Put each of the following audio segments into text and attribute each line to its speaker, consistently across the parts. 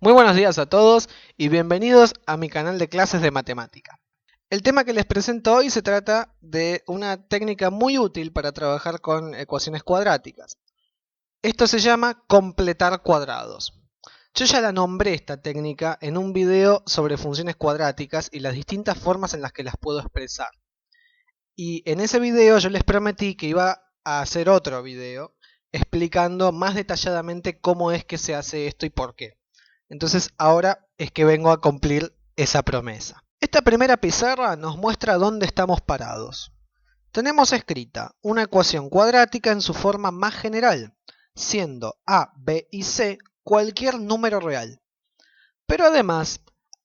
Speaker 1: Muy buenos días a todos y bienvenidos a mi canal de clases de matemática. El tema que les presento hoy se trata de una técnica muy útil para trabajar con ecuaciones cuadráticas. Esto se llama completar cuadrados. Yo ya la nombré esta técnica en un video sobre funciones cuadráticas y las distintas formas en las que las puedo expresar. Y en ese video yo les prometí que iba a hacer otro video explicando más detalladamente cómo es que se hace esto y por qué. Entonces ahora es que vengo a cumplir esa promesa. Esta primera pizarra nos muestra dónde estamos parados. Tenemos escrita una ecuación cuadrática en su forma más general, siendo a, b y c cualquier número real. Pero además,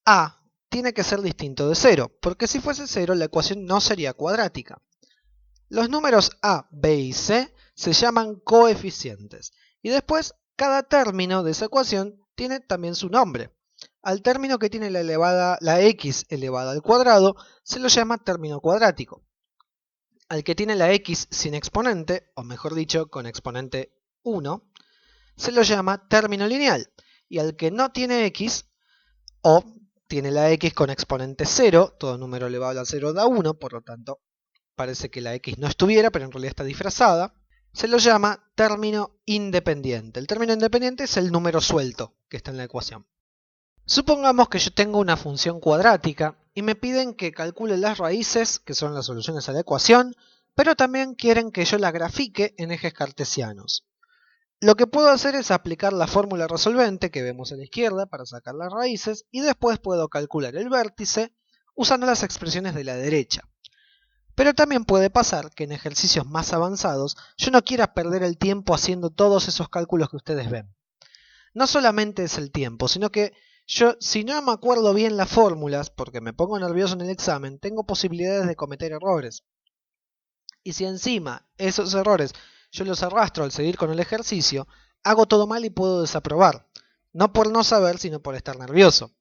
Speaker 1: a tiene que ser distinto de 0, porque si fuese 0 la ecuación no sería cuadrática. Los números a, b y c se llaman coeficientes, y después cada término de esa ecuación tiene también su nombre. Al término que tiene la x elevada al cuadrado se lo llama término cuadrático. Al que tiene la x sin exponente, o mejor dicho, con exponente 1, se lo llama término lineal. Y al que no tiene x, o tiene la x con exponente 0, todo número elevado al 0 da 1, por lo tanto parece que la x no estuviera, pero en realidad está disfrazada, se lo llama término independiente. El término independiente es el número suelto que está en la ecuación. Supongamos que yo tengo una función cuadrática y me piden que calcule las raíces, que son las soluciones a la ecuación, pero también quieren que yo la grafique en ejes cartesianos. Lo que puedo hacer es aplicar la fórmula resolvente que vemos a la izquierda para sacar las raíces y después puedo calcular el vértice usando las expresiones de la derecha. Pero también puede pasar que en ejercicios más avanzados yo no quiera perder el tiempo haciendo todos esos cálculos que ustedes ven. No solamente es el tiempo, sino que yo, si no me acuerdo bien las fórmulas, porque me pongo nervioso en el examen, tengo posibilidades de cometer errores. Y si encima esos errores yo los arrastro al seguir con el ejercicio, hago todo mal y puedo desaprobar. No por no saber, sino por estar nervioso.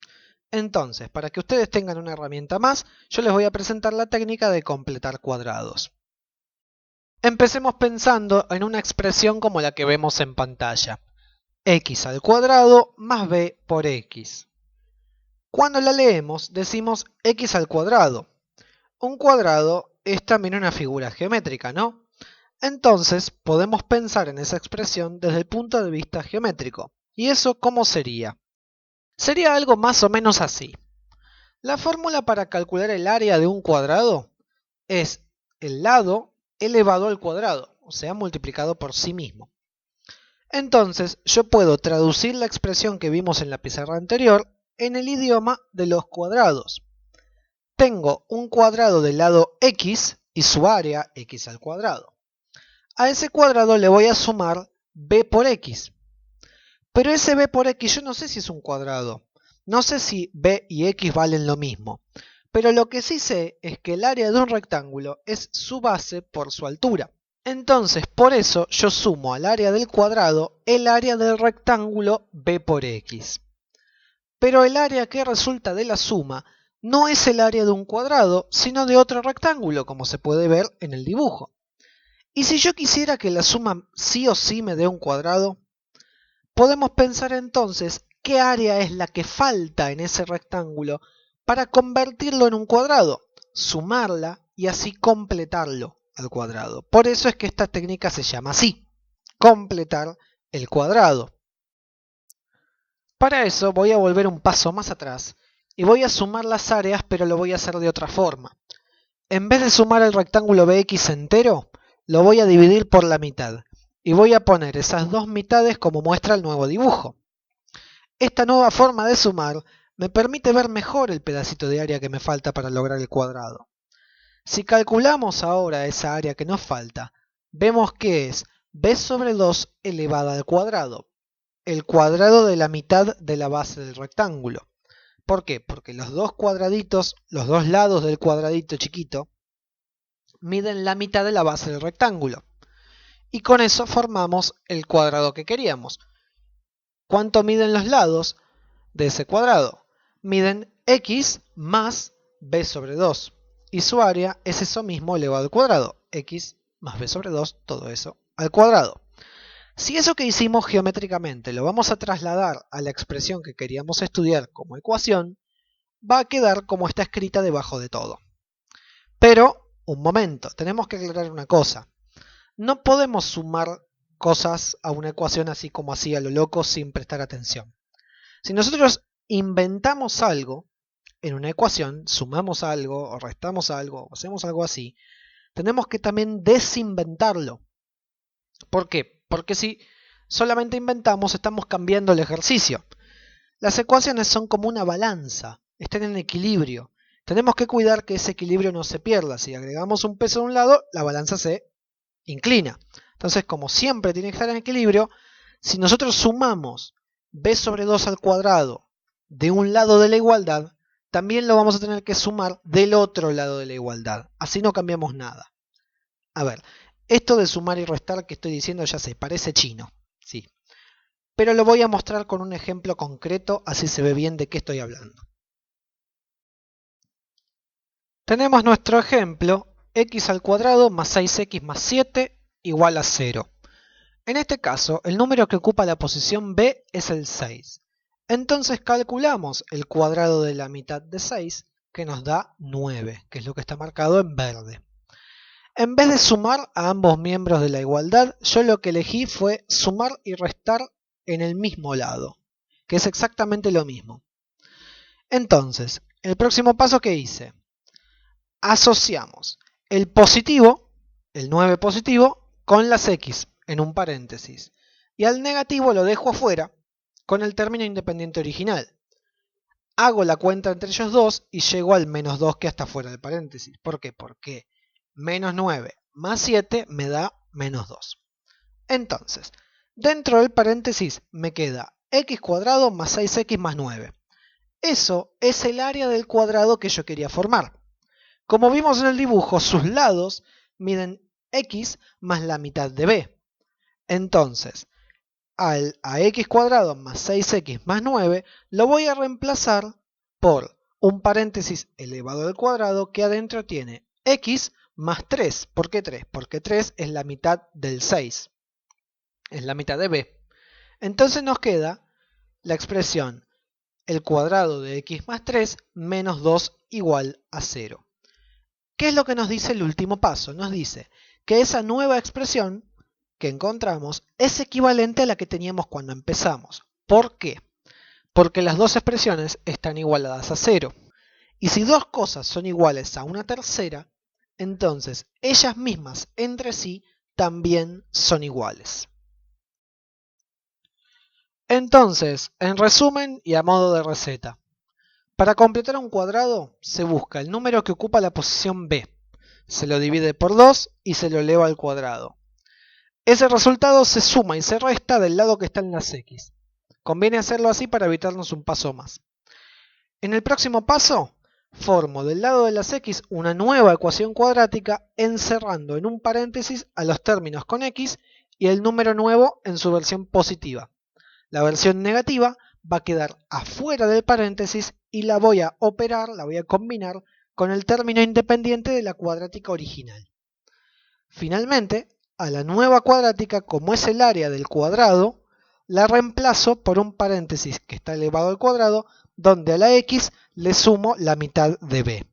Speaker 1: Entonces, para que ustedes tengan una herramienta más, yo les voy a presentar la técnica de completar cuadrados. Empecemos pensando en una expresión como la que vemos en pantalla. X al cuadrado más b por x. Cuando la leemos, decimos x al cuadrado. Un cuadrado es también una figura geométrica, ¿no? Entonces, podemos pensar en esa expresión desde el punto de vista geométrico. ¿Y eso cómo sería? Sería algo más o menos así. La fórmula para calcular el área de un cuadrado es el lado elevado al cuadrado, o sea, multiplicado por sí mismo. Entonces, yo puedo traducir la expresión que vimos en la pizarra anterior en el idioma de los cuadrados. Tengo un cuadrado del lado x y su área x al cuadrado. A ese cuadrado le voy a sumar b por x. Pero ese b por x yo no sé si es un cuadrado. No sé si b y x valen lo mismo. Pero lo que sí sé es que el área de un rectángulo es su base por su altura. Entonces, por eso yo sumo al área del cuadrado el área del rectángulo b por x. Pero el área que resulta de la suma no es el área de un cuadrado, sino de otro rectángulo, como se puede ver en el dibujo. Y si yo quisiera que la suma sí o sí me dé un cuadrado, podemos pensar entonces qué área es la que falta en ese rectángulo para convertirlo en un cuadrado, sumarla y así completarlo al cuadrado. Por eso es que esta técnica se llama así, completar el cuadrado. Para eso voy a volver un paso más atrás y voy a sumar las áreas, pero lo voy a hacer de otra forma. En vez de sumar el rectángulo bx entero, lo voy a dividir por la mitad y voy a poner esas dos mitades como muestra el nuevo dibujo. Esta nueva forma de sumar me permite ver mejor el pedacito de área que me falta para lograr el cuadrado. Si calculamos ahora esa área que nos falta, vemos que es b sobre 2 elevada al cuadrado, el cuadrado de la mitad de la base del rectángulo. ¿Por qué? Porque los dos cuadraditos, los dos lados del cuadradito chiquito, miden la mitad de la base del rectángulo. Y con eso formamos el cuadrado que queríamos. ¿Cuánto miden los lados de ese cuadrado? Miden x más b sobre 2. Y su área es eso mismo elevado al cuadrado. X más b sobre 2, todo eso al cuadrado. Si eso que hicimos geométricamente lo vamos a trasladar a la expresión que queríamos estudiar como ecuación, va a quedar como está escrita debajo de todo. Pero, un momento, tenemos que aclarar una cosa. No podemos sumar cosas a una ecuación así como así a lo loco sin prestar atención. Si nosotros inventamos algo en una ecuación, sumamos algo o restamos algo o hacemos algo así, tenemos que también desinventarlo. ¿Por qué? Porque si solamente inventamos, estamos cambiando el ejercicio. Las ecuaciones son como una balanza, están en equilibrio. Tenemos que cuidar que ese equilibrio no se pierda. Si agregamos un peso de un lado, la balanza se inclina. Entonces, como siempre tiene que estar en equilibrio, si nosotros sumamos b sobre 2 al cuadrado de un lado de la igualdad, también lo vamos a tener que sumar del otro lado de la igualdad. Así no cambiamos nada. A ver, esto de sumar y restar que estoy diciendo ya sé, parece chino, sí. Pero lo voy a mostrar con un ejemplo concreto, así se ve bien de qué estoy hablando. Tenemos nuestro ejemplo, x al cuadrado más 6x más 7 igual a 0. En este caso, el número que ocupa la posición B es el 6. Entonces calculamos el cuadrado de la mitad de 6, que nos da 9, que es lo que está marcado en verde. En vez de sumar a ambos miembros de la igualdad, yo lo que elegí fue sumar y restar en el mismo lado, que es exactamente lo mismo. Entonces, el próximo paso que hice, asociamos el positivo, el 9 positivo, con las x en un paréntesis. Y al negativo lo dejo afuera con el término independiente original. Hago la cuenta entre ellos dos y llego al menos 2 que está fuera del paréntesis. ¿Por qué? Porque menos 9 más 7 me da menos 2. Entonces, dentro del paréntesis me queda x cuadrado más 6x más 9. Eso es el área del cuadrado que yo quería formar. Como vimos en el dibujo, sus lados miden x más la mitad de b. Entonces, a x cuadrado más 6x más 9 lo voy a reemplazar por un paréntesis elevado al cuadrado que adentro tiene x más 3. ¿Por qué 3? Porque 3 es la mitad del 6. Es la mitad de b. Entonces nos queda la expresión el cuadrado de x más 3 menos 2 igual a 0. ¿Qué es lo que nos dice el último paso? Nos dice que esa nueva expresión que encontramos es equivalente a la que teníamos cuando empezamos. ¿Por qué? Porque las dos expresiones están igualadas a 0. Y si dos cosas son iguales a una tercera, entonces ellas mismas entre sí también son iguales. Entonces, en resumen y a modo de receta, para completar un cuadrado se busca el número que ocupa la posición B, se lo divide por 2 y se lo eleva al cuadrado. Ese resultado se suma y se resta del lado que está en las x. Conviene hacerlo así para evitarnos un paso más. En el próximo paso, formo del lado de las x una nueva ecuación cuadrática encerrando en un paréntesis a los términos con x y el número nuevo en su versión positiva. La versión negativa va a quedar afuera del paréntesis y la voy a operar, la voy a combinar con el término independiente de la cuadrática original. Finalmente, a la nueva cuadrática, como es el área del cuadrado, la reemplazo por un paréntesis que está elevado al cuadrado, donde a la x le sumo la mitad de b.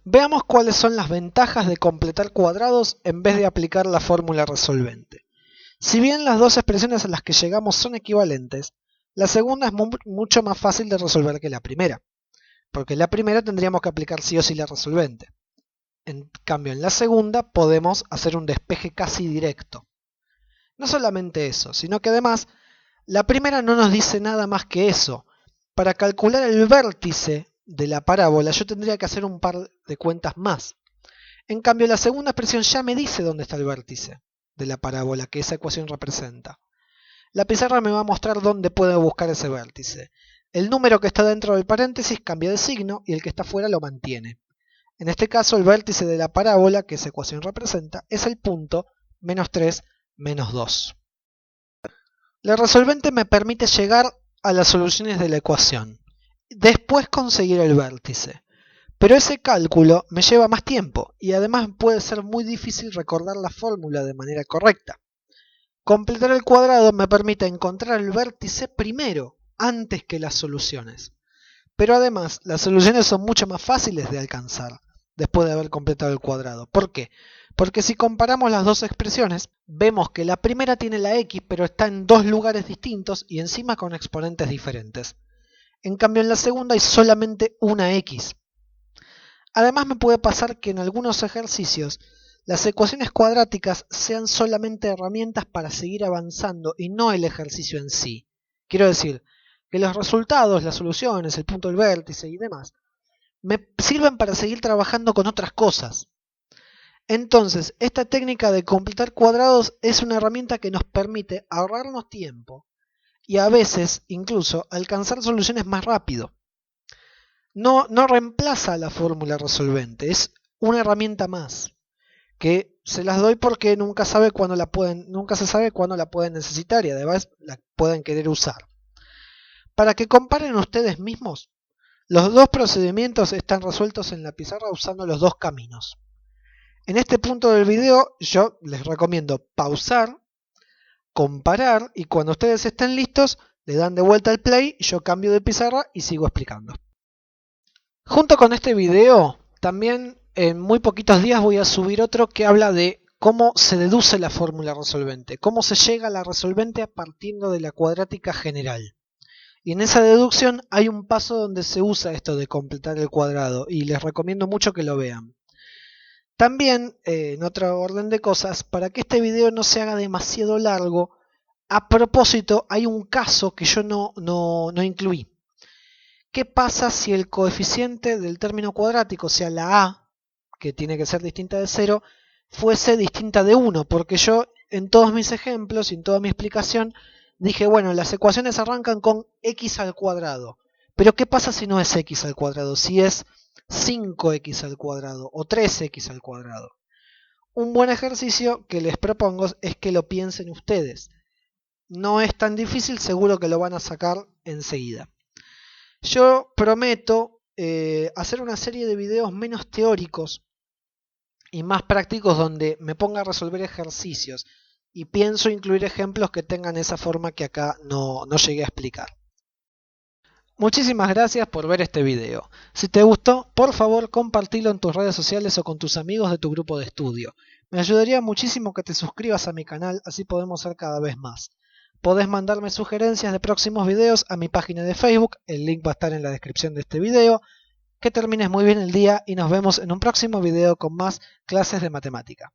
Speaker 1: Veamos cuáles son las ventajas de completar cuadrados en vez de aplicar la fórmula resolvente. Si bien las dos expresiones a las que llegamos son equivalentes, la segunda es mucho más fácil de resolver que la primera, porque la primera tendríamos que aplicar sí o sí la resolvente. En cambio, en la segunda podemos hacer un despeje casi directo. No solamente eso, sino que además la primera no nos dice nada más que eso. Para calcular el vértice de la parábola yo tendría que hacer un par de cuentas más. En cambio, la segunda expresión ya me dice dónde está el vértice de la parábola que esa ecuación representa. La pizarra me va a mostrar dónde puedo buscar ese vértice. El número que está dentro del paréntesis cambia de signo y el que está fuera lo mantiene. En este caso, el vértice de la parábola que esa ecuación representa es el punto menos 3, menos 2. La resolvente me permite llegar a las soluciones de la ecuación, después conseguir el vértice. Pero ese cálculo me lleva más tiempo y además puede ser muy difícil recordar la fórmula de manera correcta. Completar el cuadrado me permite encontrar el vértice primero, antes que las soluciones. Pero además, las soluciones son mucho más fáciles de alcanzar después de haber completado el cuadrado. ¿Por qué? Porque si comparamos las dos expresiones, vemos que la primera tiene la x, pero está en dos lugares distintos y encima con exponentes diferentes. En cambio, en la segunda hay solamente una x. Además, me puede pasar que en algunos ejercicios las ecuaciones cuadráticas sean solamente herramientas para seguir avanzando y no el ejercicio en sí. Quiero decir, que los resultados, las soluciones, el punto del vértice y demás, me sirven para seguir trabajando con otras cosas. Entonces, esta técnica de completar cuadrados es una herramienta que nos permite ahorrarnos tiempo y a veces incluso alcanzar soluciones más rápido. No reemplaza la fórmula resolvente, es una herramienta más que se las doy porque nunca se sabe cuándo la pueden necesitar y además la pueden querer usar. Para que comparen ustedes mismos, los dos procedimientos están resueltos en la pizarra usando los dos caminos. En este punto del video yo les recomiendo pausar, comparar y cuando ustedes estén listos le dan de vuelta al play, yo cambio de pizarra y sigo explicando. Junto con este video, también en muy poquitos días voy a subir otro que habla de cómo se deduce la fórmula resolvente, cómo se llega a la resolvente a partir de la cuadrática general. Y en esa deducción hay un paso donde se usa esto de completar el cuadrado y les recomiendo mucho que lo vean. También, en otro orden de cosas, para que este video no se haga demasiado largo, a propósito hay un caso que yo no incluí. ¿Qué pasa si el coeficiente del término cuadrático, o sea la a, que tiene que ser distinta de 0, fuese distinta de 1? Porque yo en todos mis ejemplos y en toda mi explicación dije, bueno, las ecuaciones arrancan con x al cuadrado. Pero ¿qué pasa si no es x al cuadrado? Si es 5x al cuadrado o 3x al cuadrado. Un buen ejercicio que les propongo es que lo piensen ustedes. No es tan difícil, seguro que lo van a sacar enseguida. Yo prometo hacer una serie de videos menos teóricos y más prácticos donde me ponga a resolver ejercicios y pienso incluir ejemplos que tengan esa forma que acá no llegué a explicar. Muchísimas gracias por ver este video. Si te gustó, por favor compartilo en tus redes sociales o con tus amigos de tu grupo de estudio. Me ayudaría muchísimo que te suscribas a mi canal, así podemos ser cada vez más. Podés mandarme sugerencias de próximos videos a mi página de Facebook, el link va a estar en la descripción de este video. Que termines muy bien el día y nos vemos en un próximo video con más clases de matemática.